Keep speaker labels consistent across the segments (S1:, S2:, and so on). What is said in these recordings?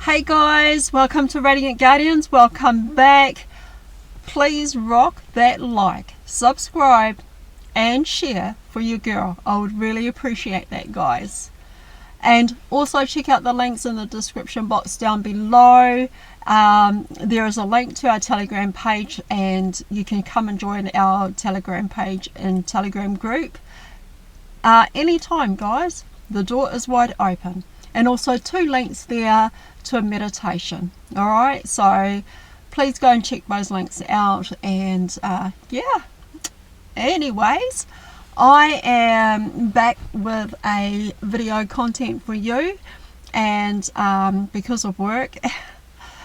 S1: Hey guys, welcome to Radiant Guardians. Welcome back. Please rock that like, subscribe and share for your girl. I would really appreciate that, guys. And also check out the links in the description box down below. There is a link to our Telegram page, and you can come and join our Telegram page and Telegram group anytime, guys. The door is wide open. And also 2 links there to a meditation. Alright, so please go and check those links out. And yeah, anyways, I am back with a video content for you. And because of work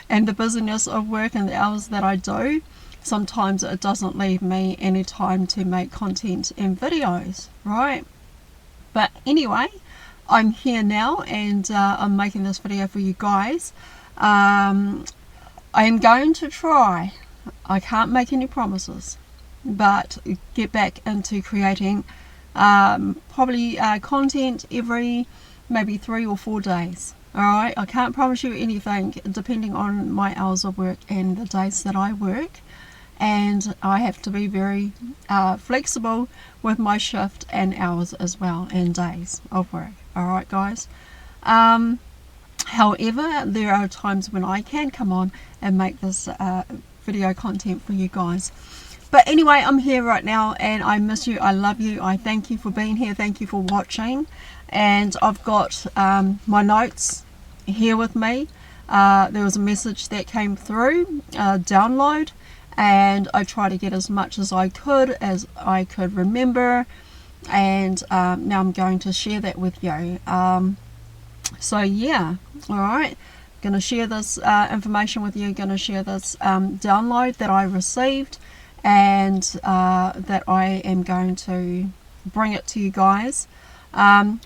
S1: and the busyness of work and the hours that I do, sometimes it doesn't leave me any time to make content and videos, right? But anyway, I'm here now, and I'm making this video for you guys. I am going to try, I can't make any promises, but get back into creating probably content every maybe 3 or 4 days. Alright, I can't promise you anything depending on my hours of work and the days that I work. And I have to be very flexible with my shift and hours as well, and days of work. Alright guys, however, there are times when I can come on and make this video content for you guys. But anyway, I'm here right now, and I miss you, I love you, I thank you for being here, thank you for watching. And I've got my notes here with me. There was a message that came through, download, and I try to get as much as I could remember, and now I'm going to share that with you. So yeah, alright, going to share this information with you, going to share this download that I received, and that I am going to bring it to you guys.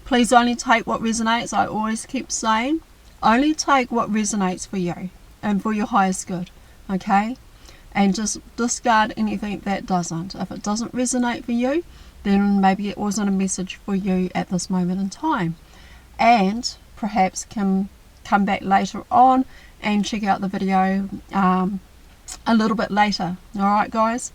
S1: Please only take what resonates. I always keep saying, only take what resonates for you and for your highest good, okay? And just discard anything that doesn't. If it doesn't resonate for you, then maybe it wasn't a message for you at this moment in time. And perhaps can come back later on and check out the video a little bit later. Alright guys?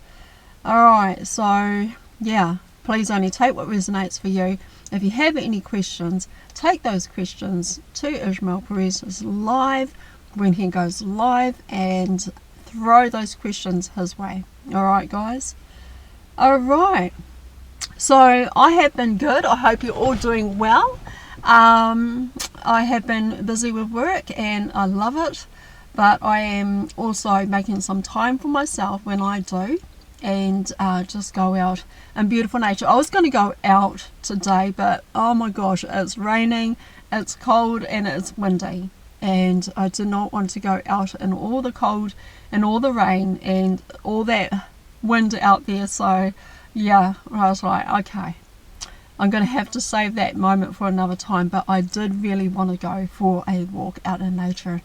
S1: Alright, so yeah, please only take what resonates for you. If you have any questions, take those questions to Ishmael Perez's live when he goes live, and throw those questions his way. Alright guys? Alright, so I have been good. I hope you're all doing well. I have been busy with work and I love it, but I am also making some time for myself when I do, and just go out in beautiful nature. I was going to go out today, but oh my gosh, it's raining, it's cold and it's windy, and I did not want to go out in all the cold and all the rain and all that wind out there. So yeah, I was like, okay, I'm going to have to save that moment for another time. But I did really want to go for a walk out in nature,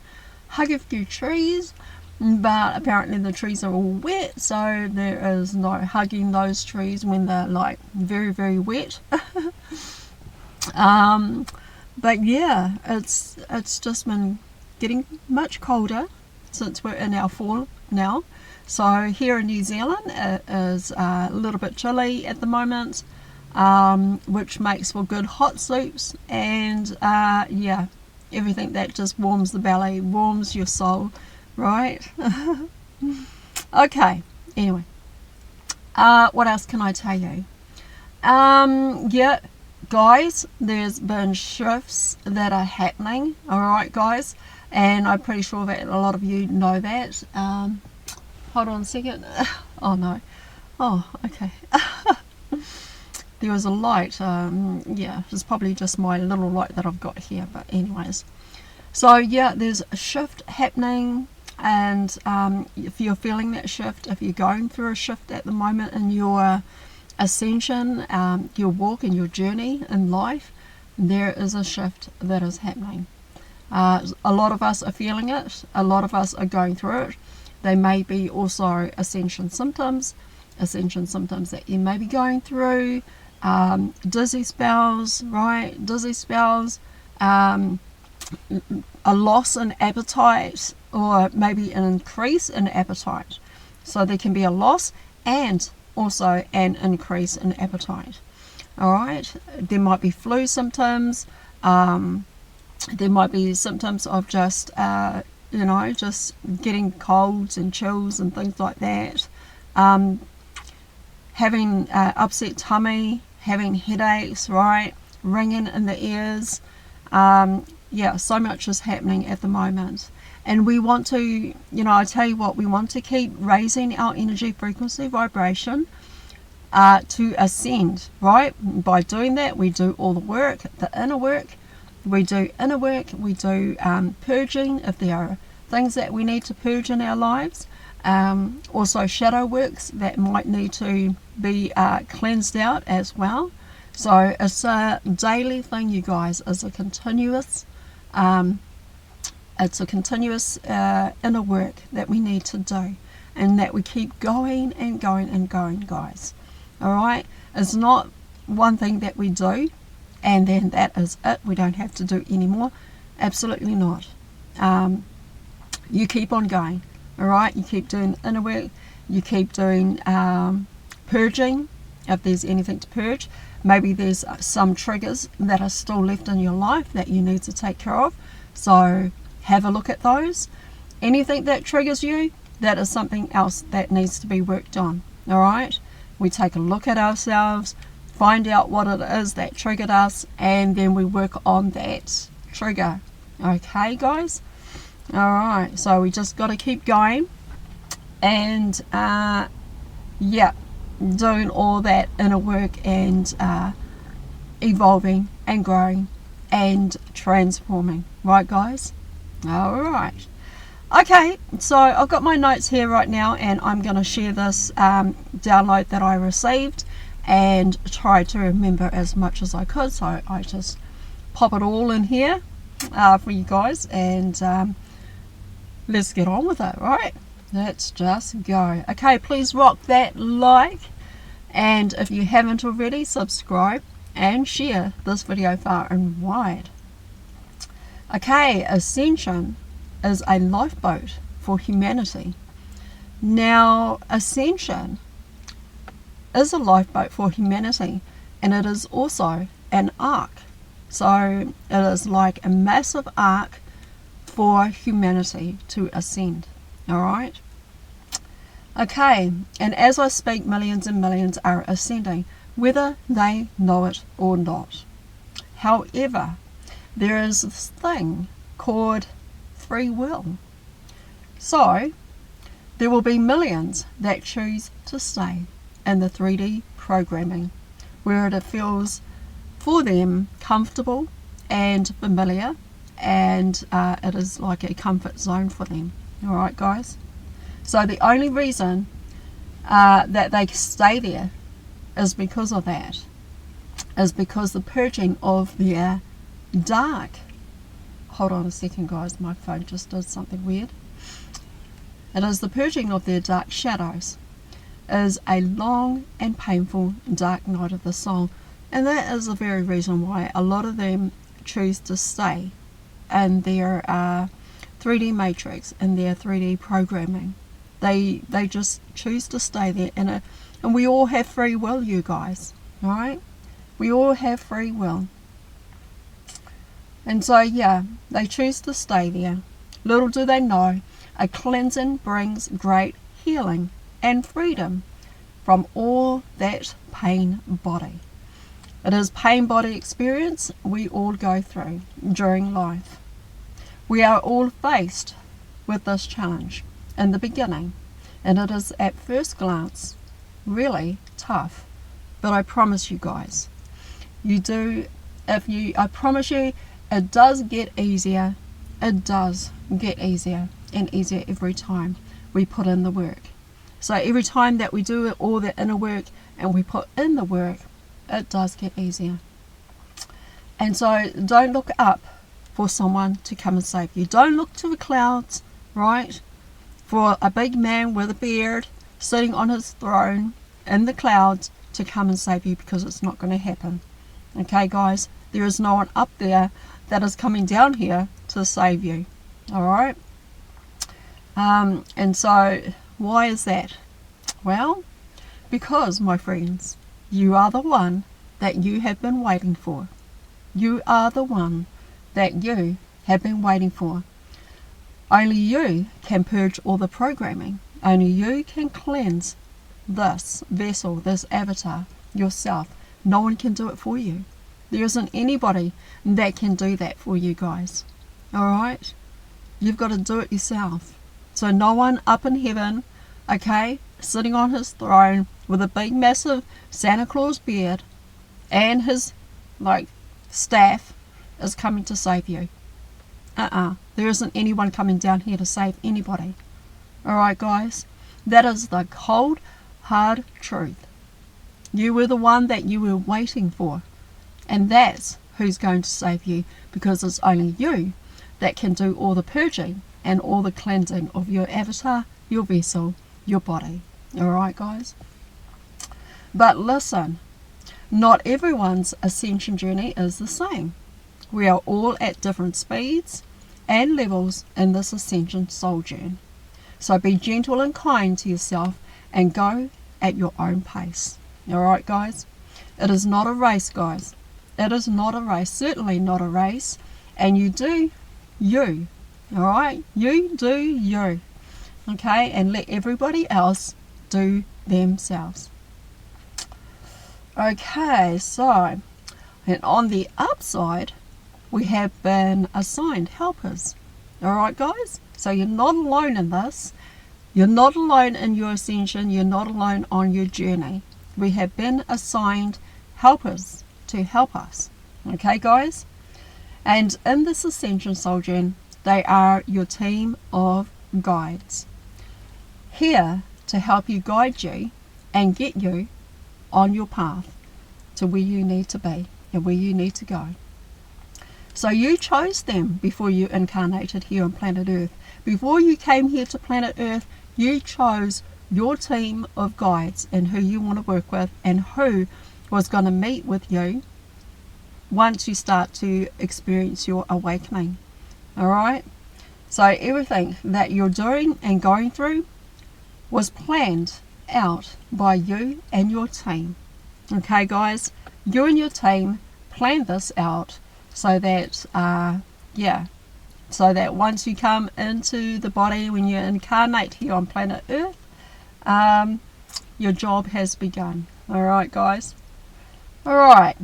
S1: hug a few trees, but apparently the trees are all wet, so there is no hugging those trees when they're like very, very wet. But yeah, it's just been getting much colder since we're in our fall now. So here in New Zealand it is a little bit chilly at the moment, which makes for good hot soups, and yeah, everything that just warms the belly, warms your soul, right? Okay, anyway, what else can I tell you? Yeah, guys, there's been shifts that are happening, alright guys, and I'm pretty sure that a lot of you know that. Hold on a second. Oh no. Oh, okay. There was a light. Yeah, it's probably just my little light that I've got here, but anyways. So yeah, there's a shift happening, and if you're feeling that shift, if you're going through a shift at the moment in your ascension, your walk and your journey in life, there is a shift that is happening. A lot of us are feeling it, a lot of us are going through it. They may be also ascension symptoms that you may be going through, dizzy spells, right? Dizzy spells, a loss in appetite or maybe an increase in appetite. So there can be a loss and also an increase in appetite. Alright, there might be flu symptoms, there might be symptoms of just, just getting colds and chills and things like that. Having upset tummy, having headaches, right? Ringing in the ears. So much is happening at the moment. And we want to, I tell you what, we want to keep raising our energy frequency vibration to ascend, right? By doing that, we do all the work, the inner work. We do inner work, we do purging if there are things that we need to purge in our lives. Also shadow works that might need to be cleansed out as well. So it's a daily thing, you guys. It's a continuous inner work that we need to do, and that we keep going and going and going, guys. Alright, it's not one thing that we do and then that is it, we don't have to do anymore. Absolutely not. You keep on going. Alright, you keep doing inner work, you keep doing purging if there's anything to purge. Maybe there's some triggers that are still left in your life that you need to take care of, so have a look at those. Anything that triggers you, that is something else that needs to be worked on. Alright, we take a look at ourselves, find out what it is that triggered us, and then we work on that trigger. Okay, guys? Alright, so we just got to keep going and doing all that inner work and evolving and growing and transforming. Right, guys? Alright. Okay, so I've got my notes here right now, and I'm going to share this download that I received and try to remember as much as I could. So I just pop it all in here for you guys, and let's get on with it, right? Let's just go. Okay, please rock that like, and if you haven't already, subscribe and share this video far and wide. Okay, Ascension is a lifeboat for humanity. Now, Ascension is a lifeboat for humanity, and it is also an ark. So it is like a massive ark for humanity to ascend. Alright? Okay, and as I speak, millions and millions are ascending, whether they know it or not. However, there is this thing called free will. So there will be millions that choose to stay in the 3D programming, where it feels for them comfortable and familiar, and it is like a comfort zone for them. Alright, guys? So the only reason that they stay there is because of that, is because the purging of their dark, hold on a second, guys, my phone just did something weird. It is the purging of their dark shadows, is a long and painful dark night of the soul, and that is the very reason why a lot of them choose to stay in their 3D matrix, in their 3D programming. They just choose to stay there, and we all have free will, you guys. Alright? We all have free will. And so, yeah, they choose to stay there. Little do they know, a cleansing brings great healing and freedom from all that pain body. It is pain body experience we all go through during life. We are all faced with this challenge in the beginning, and it is at first glance really tough. But I promise you guys, I promise you, it does get easier. It does get easier and easier every time we put in the work. So every time that we do all the inner work and we put in the work, it does get easier. And so don't look up for someone to come and save you. Don't look to the clouds, right? For a big man with a beard sitting on his throne in the clouds to come and save you, because it's not going to happen. Okay, guys? There is no one up there that is coming down here to save you. All right. And so why is that? Well, because, my friends, you are the one that you have been waiting for. You are the one that you have been waiting for. Only you can purge all the programming. Only you can cleanse this vessel, this avatar, yourself. No one can do it for you. There isn't anybody that can do that for you guys. Alright? You've got to do it yourself. So no one up in heaven, okay, sitting on his throne with a big massive Santa Claus beard and his staff is coming to save you. There isn't anyone coming down here to save anybody. Alright guys, that is the cold hard truth. You were the one that you were waiting for, and that's who's going to save you, because it's only you that can do all the purging and all the cleansing of your avatar, your vessel, your body. Alright guys? But listen, not everyone's ascension journey is the same. We are all at different speeds and levels in this ascension soul journey. So be gentle and kind to yourself and go at your own pace. Alright guys? It is not a race, guys. It is not a race. Certainly not a race. And you do you. Alright? You do you. Okay? And let everybody else do themselves. Okay, so, and on the upside, we have been assigned helpers. Alright guys? So you're not alone in this. You're not alone in your ascension. You're not alone on your journey. We have been assigned helpers to help us. Okay guys? And in this ascension soul journey, they are your team of guides. Here to help you, guide you, and get you on your path to where you need to be and where you need to go. So you chose them before you incarnated here on planet Earth. Before you came here to planet Earth, you chose your team of guides and who you want to work with and who was going to meet with you once you start to experience your awakening. Alright? So everything that you're doing and going through was planned out by you and your team. Okay guys? You and your team planned this out so that, so that once you come into the body, when you incarnate here on planet Earth, your job has begun. Alright guys? Alright.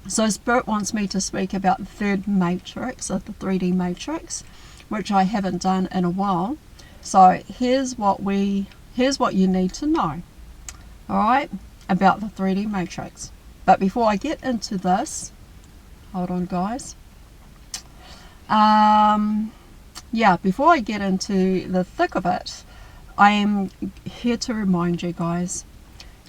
S1: So Spirit wants me to speak about the third matrix of the 3D matrix, which I haven't done in a while. So here's what you need to know. Alright? About the 3D matrix. But before I get into this, hold on guys. Before I get into the thick of it, I am here to remind you guys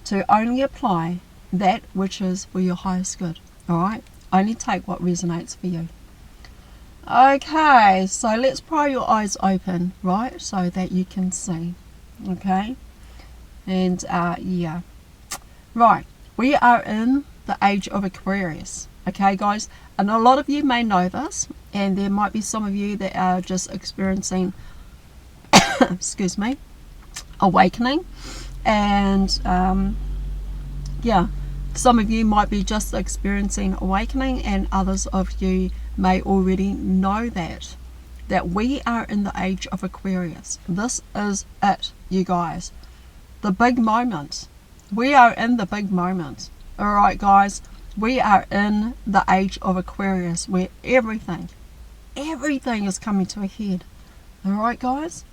S1: to only apply that which is for your highest good. Alright? Only take what resonates for you. Okay, so let's pry your eyes open, right? So that you can see. Okay? And, Right. We are in the age of Aquarius. Okay, guys? And a lot of you may know this, and there might be some of you that are just experiencing, excuse me, awakening. And, some of you might be just experiencing awakening, and others of you may already know that we are in the age of Aquarius. This is it, you guys. The big moment. We are in the big moment. Alright guys, we are in the age of Aquarius, where everything is coming to a head. Alright guys?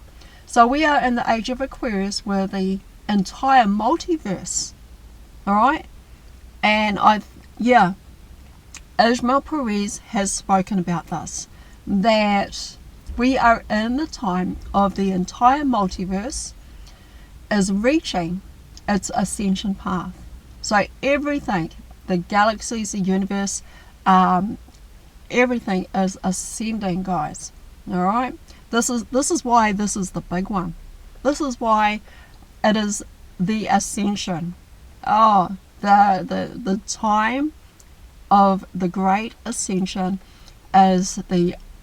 S1: So we are in the age of Aquarius, where the entire multiverse, alright? And Ishmael Perez has spoken about this, that we are in the time of the entire multiverse is reaching its ascension path. So everything, the galaxies, the universe, everything is ascending, guys. Alright? This is why this is the big one. This is why it is the ascension. Oh, the time of the great ascension is the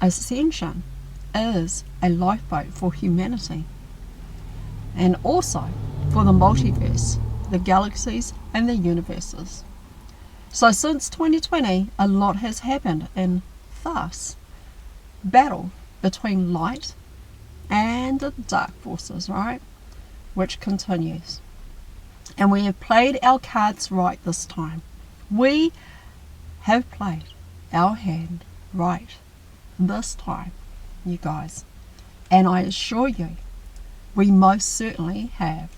S1: Ascension is a lifeboat for humanity, and also for the multiverse, the galaxies and the universes. So since 2020, a lot has happened in thus battle between light and the dark forces, right? Which continues. And we have played our cards right this time. We have played our hand right this time, you guys. And I assure you, we most certainly have.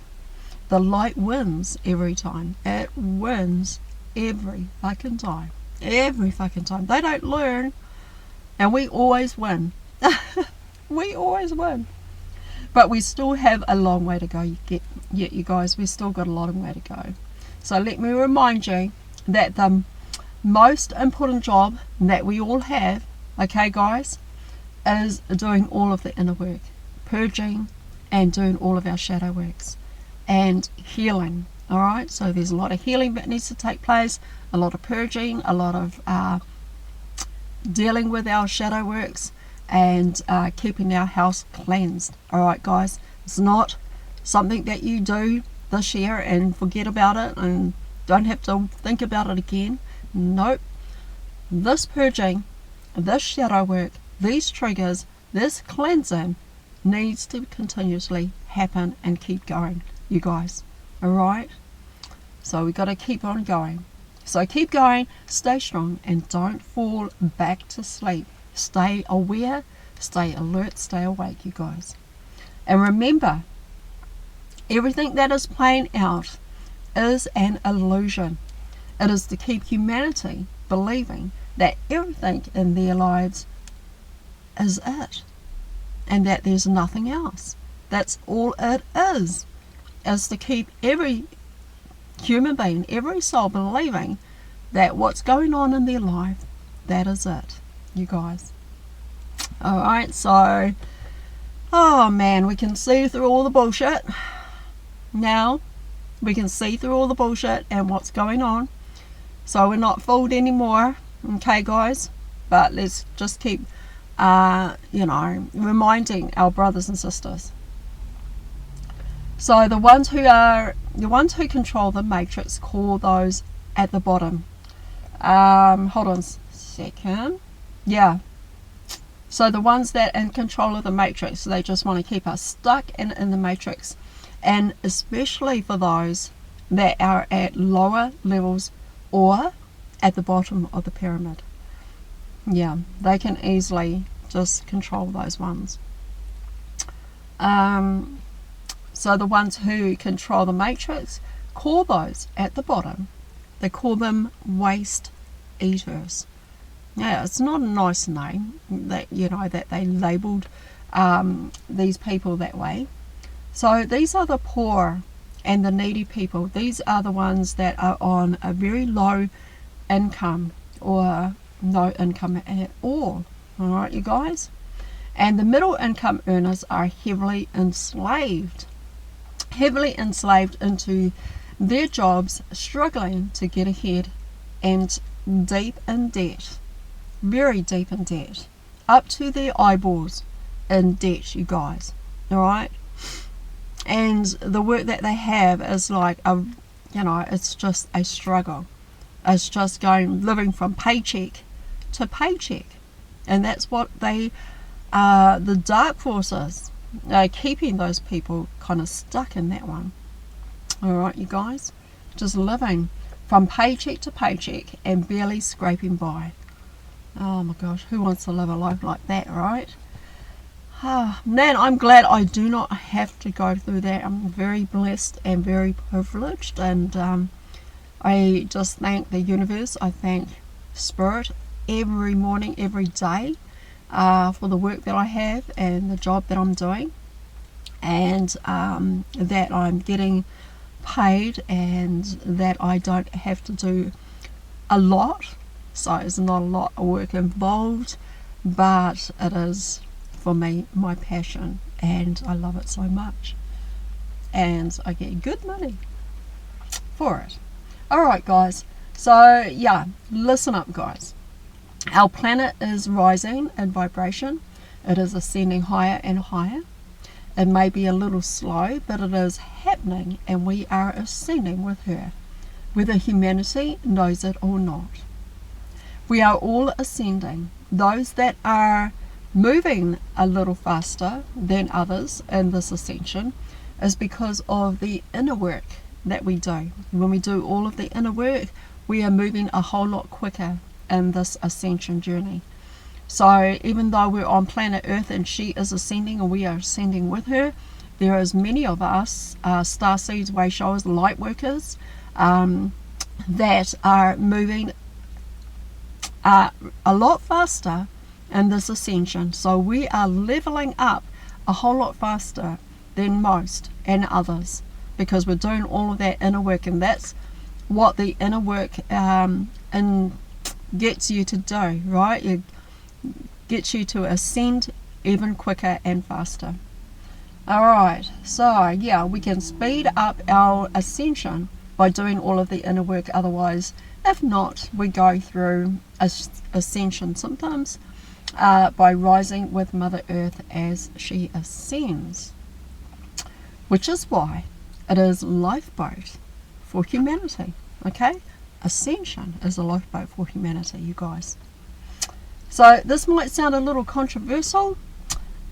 S1: The light wins every time. It wins every fucking time. Every fucking time. They don't learn, and we always win. We always win. But we still have a long way to go yet, you guys. We've still got a long way to go. So let me remind you that the most important job that we all have, okay guys, is doing all of the inner work. Purging and doing all of our shadow works. And healing. Alright, so there's a lot of healing that needs to take place. A lot of purging. A lot of dealing with our shadow works. And keeping our house cleansed. Alright guys, it's not something that you do this year and forget about it and don't have to think about it again. Nope. This purging, this shadow work, these triggers, this cleansing needs to continuously happen and keep going, you guys. Alright, so we got to keep on going. So keep going, stay strong, and don't fall back to sleep. Stay aware, stay alert, stay awake, you guys. And remember, everything that is playing out is an illusion. It is to keep humanity believing that everything in their lives is it, and that there's nothing else. That's all it is to keep every human being, every soul believing that what's going on in their life, that is it, you guys. Alright, so, oh man, we can see through all the bullshit. Now, we can see through all the bullshit and what's going on. So we're not fooled anymore, okay guys? But let's just keep, reminding our brothers and sisters. So the ones who control the matrix, call those at the bottom. Hold on a second. Yeah. So the ones that are in control of the matrix, they just want to keep us stuck in the matrix. And especially for those that are at lower levels or at the bottom of the pyramid. Yeah, they can easily just control those ones. So the ones who control the matrix, call those at the bottom. They call them waste eaters. Yeah, it's not a nice name that that they labelled these people that way. So these are the poor and the needy people. These are the ones that are on a very low income or no income at all. Alright, you guys? And the middle income earners are heavily enslaved into their jobs, struggling to get ahead and deep in debt. Very deep in debt. Up to their eyeballs in debt, you guys. Alright? And the work that they have is like it's just a struggle. It's just living from paycheck to paycheck. And that's what the dark forces are keeping those people kind of stuck in that one. Alright, you guys? Just living from paycheck to paycheck and barely scraping by. Oh my gosh, who wants to live a life like that, right? Man, I'm glad I do not have to go through that. I'm very blessed and very privileged, and I just thank the universe. I thank Spirit every morning, every day, for the work that I have and the job that I'm doing, and that I'm getting paid, and that I don't have to do a lot. So it's not a lot of work involved, but it is, for me, my passion, and I love it so much, and I get good money for it. Alright guys, so yeah, listen up guys. Our planet is rising in vibration. It is ascending higher and higher. It may be a little slow, but it is happening, and we are ascending with her, whether humanity knows it or not. We are all ascending. Those that are moving a little faster than others in this ascension is because of the inner work that we do. When we do all of the inner work, we are moving a whole lot quicker in this ascension journey. So even though we're on planet Earth and she is ascending and we are ascending with her, there is many of us, starseeds, way showers, light workers, that are moving a lot faster in this ascension. So we are leveling up a whole lot faster than most and others, because we're doing all of that inner work, and that's what the inner work gets you to do, right? It gets you to ascend even quicker and faster. Alright, so yeah, we can speed up our ascension by doing all of the inner work. Otherwise, if not, we go through ascension symptoms by rising with Mother Earth as she ascends, which is why it is lifeboat for humanity. Okay, ascension is a lifeboat for humanity, you guys. So this might sound a little controversial,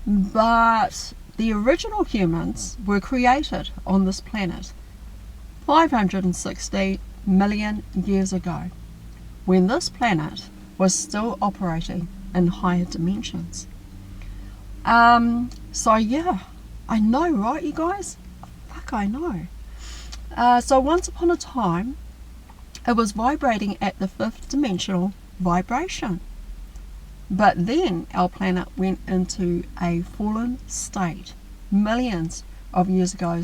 S1: but the original humans were created on this planet 560 million years ago, when this planet was still operating in higher dimensions. So yeah, I know, right, you guys? Fuck, I know. So once upon a time, it was vibrating at the 5th dimensional vibration. But then our planet went into a fallen state millions of years ago,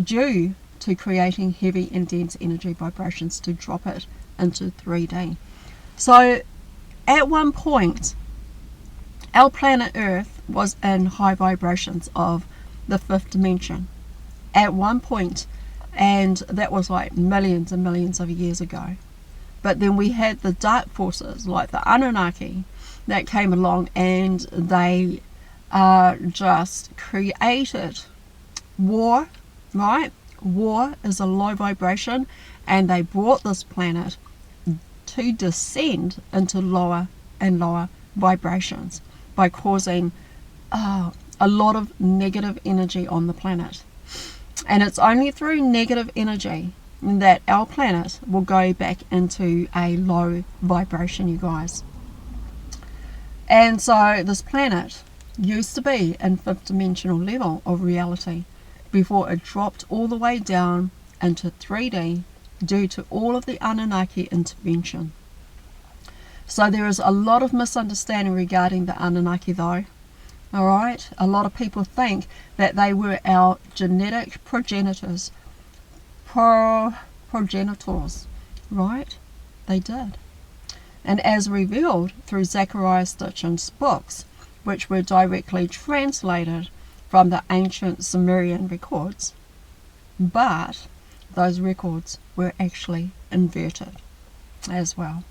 S1: due to creating heavy and dense energy vibrations to drop it into 3D. So at one point, our planet Earth was in high vibrations of the 5th dimension. At one point, and that was like millions and millions of years ago. But then we had the dark forces like the Anunnaki that came along, and they just created war, right? War is a low vibration, and they brought this planet to descend into lower and lower vibrations by causing a lot of negative energy on the planet. And it's only through negative energy that our planet will go back into a low vibration, you guys. And so this planet used to be in 5th dimensional level of reality before it dropped all the way down into 3D due to all of the Anunnaki intervention. So there is a lot of misunderstanding regarding the Anunnaki though. Alright, a lot of people think that they were our genetic progenitors, right? They did. And as revealed through Zechariah Stitchin's books, which were directly translated from the ancient Sumerian records, but those records were actually inverted as well.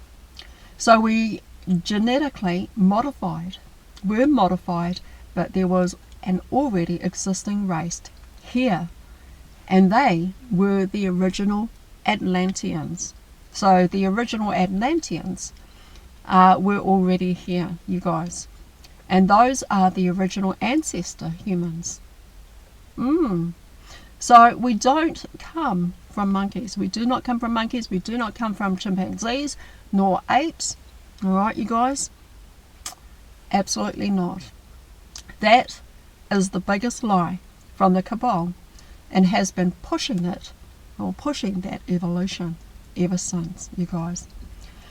S1: So we genetically were modified, but there was an already existing race here, and they were the original Atlanteans. So the original Atlanteans were already here, you guys, and those are the original ancestor humans. So we don't come from monkeys. We do not come from monkeys. We do not come from chimpanzees nor apes. All right, you guys? Absolutely not. That is the biggest lie from the cabal, and has been pushing that evolution ever since, you guys.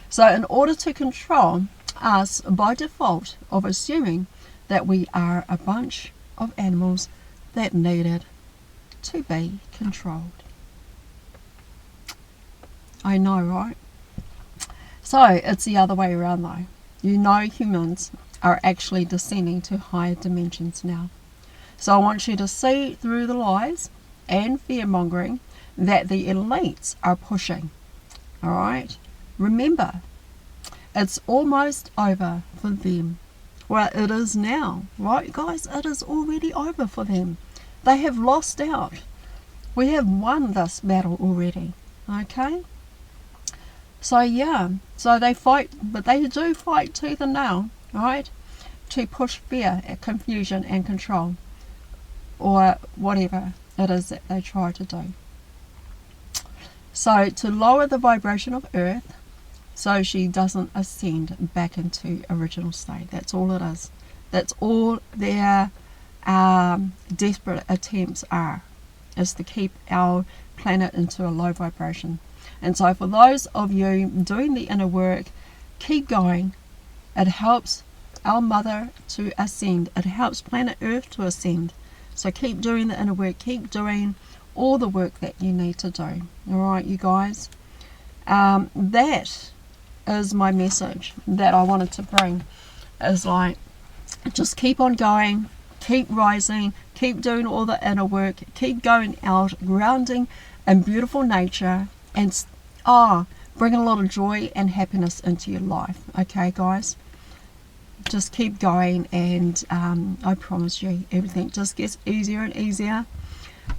S1: So in order to control us by default of assuming that we are a bunch of animals that needed to be controlled. I know, right? So it's the other way around though. You know, humans are actually descending to higher dimensions now. So I want you to see through the lies and fear-mongering that the elites are pushing. Alright? Remember, It's almost over for them. Well, it is now, right guys? It is already over for them. They have lost out. We have won this battle already. Okay? So yeah, so they fight, but they do fight tooth and nail, right? To push fear, confusion and control, or whatever it is that they try to do. So to lower the vibration of Earth, so she doesn't ascend back into original state. That's all it is. That's all their desperate attempts are, is to keep our planet into a low vibration. And so for those of you doing the inner work, keep going. It helps our mother to ascend. It helps planet Earth to ascend. So keep doing the inner work. Keep doing all the work that you need to do. Alright, you guys. That is my message that I wanted to bring. Is like, just keep on going. Keep rising. Keep doing all the inner work. Keep going out, grounding in beautiful nature. And bring a lot of joy and happiness into your life. Okay, guys? Just keep going, and I promise you, everything just gets easier and easier.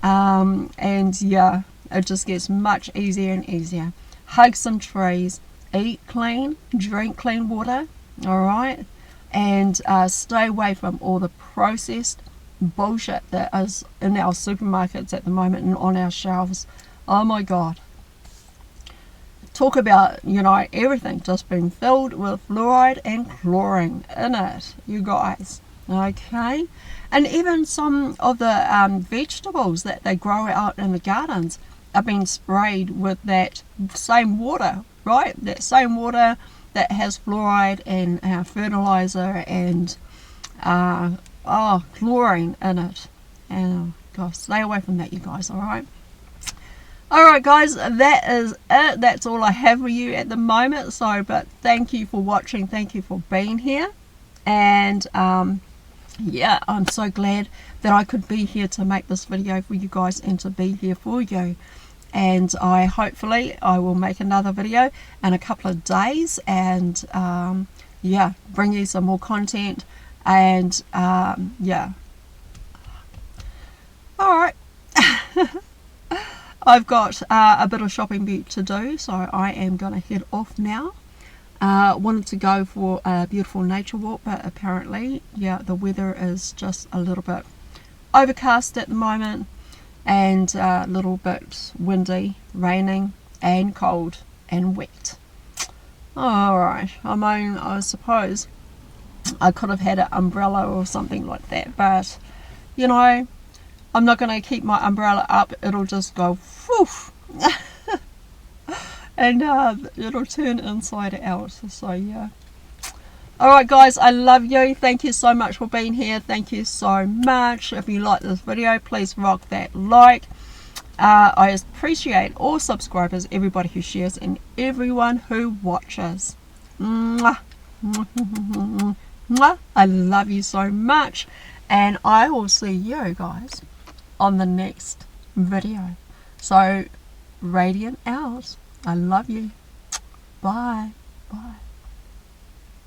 S1: And yeah, it just gets much easier and easier. Hug some trees. Eat clean. Drink clean water. Alright? And stay away from all the processed bullshit that is in our supermarkets at the moment and on our shelves. Oh my God. Talk about, everything just being filled with fluoride and chlorine in it, you guys. Okay? And even some of the vegetables that they grow out in the gardens are being sprayed with that same water, right? That same water that has fluoride and fertilizer and chlorine in it. And gosh, stay away from that, you guys, alright? Alright guys, that is it. That's all I have for you at the moment. So, but thank you for watching. Thank you for being here. And yeah, I'm so glad that I could be here to make this video for you guys and to be here for you. And hopefully I will make another video in a couple of days, and yeah, bring you some more content. And yeah. Alright. I've got a bit of shopping to do, so I am going to head off now. Wanted to go for a beautiful nature walk, but apparently, yeah, the weather is just a little bit overcast at the moment, and a little bit windy, raining, and cold, and wet. Alright, I mean, I suppose I could have had an umbrella or something like that, but, I'm not going to keep my umbrella up. It'll just go whoosh. And it'll turn inside out. So yeah. Alright guys, I love you. Thank you so much for being here. Thank you so much. If you like this video, please rock that like. I appreciate all subscribers, everybody who shares, and everyone who watches. Mwah. Mwah. I love you so much. And I will see you guys on the next video. So, radiant out. I love you. Bye. Bye.